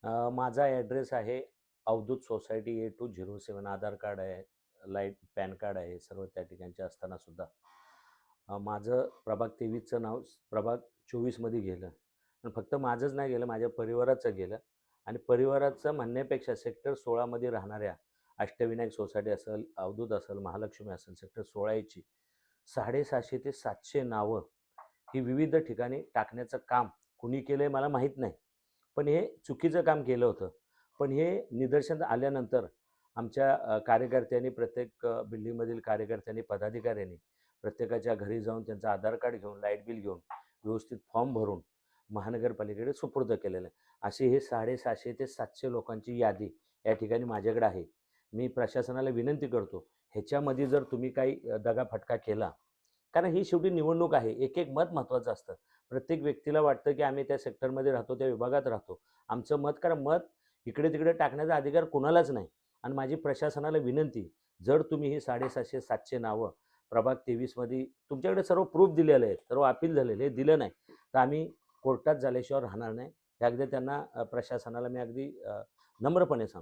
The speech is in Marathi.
माझा ॲड्रेस आहे अवधूत सोसायटी A207 आधार कार्ड आहे, लाईट पॅन कार्ड आहे, सर्व त्या ठिकाणचे असताना सुद्धा माझं प्रभाग 23चं नाव प्रभाग 24मध्ये गेलं. पण फक्त माझंच नाही गेलं, माझ्या परिवाराचं गेलं आणि परिवाराचं म्हणण्यापेक्षा सेक्टर 16मध्ये राहणाऱ्या अष्टविनायक सोसायटी असेल, अवधूत असेल, महालक्ष्मी असेल, सेक्टर 16 ची 750 ते 700 नावं ही विविध ठिकाणी टाकण्याचं काम कुणी केलं आहे मला माहीत नाही. पण हे चुकीचं काम केलं होतं. पण हे निदर्शनास आल्यानंतर आमच्या कार्यकर्त्यांनी प्रत्येक बिल्डिंगमधील कार्यकर्त्यांनी, पदाधिकाऱ्यांनी प्रत्येकाच्या घरी जाऊन त्यांचं आधार कार्ड घेऊन, लाईट बिल घेऊन, व्यवस्थित फॉर्म भरून महानगरपालिकेकडे सुपूर्द केलेलं आहे. अशी हे 750 ते 700 लोकांची यादी या ठिकाणी माझ्याकडे आहे. मी प्रशासनाला विनंती करतो, ह्याच्यामध्ये जर तुम्ही काही दगाफटका केला, कारण ही शेवटी निवडणूक आहे. एक मत महत्त्वाचं असतं. प्रत्येक व्यक्तीला वाटतं की आम्ही त्या सेक्टरमध्ये राहतो, त्या विभागात राहतो. आमचं मत, कारण मत इकडे-तिकडे टाकण्याचा अधिकार कुणालाच नाही. आणि माझी प्रशासनाला विनंती, जर तुम्ही ही 750-700 नावं प्रभाग 23मध्ये तुमच्याकडे सर्व प्रूफ दिलेले आहेत, सर्व अपील झालेले, हे दिलं नाही, तर आम्ही कोर्टात झाल्याशिवाय राहणार नाही. हे अगदी त्यांना प्रशासनाला मी अगदी नम्रपणे सांगतो.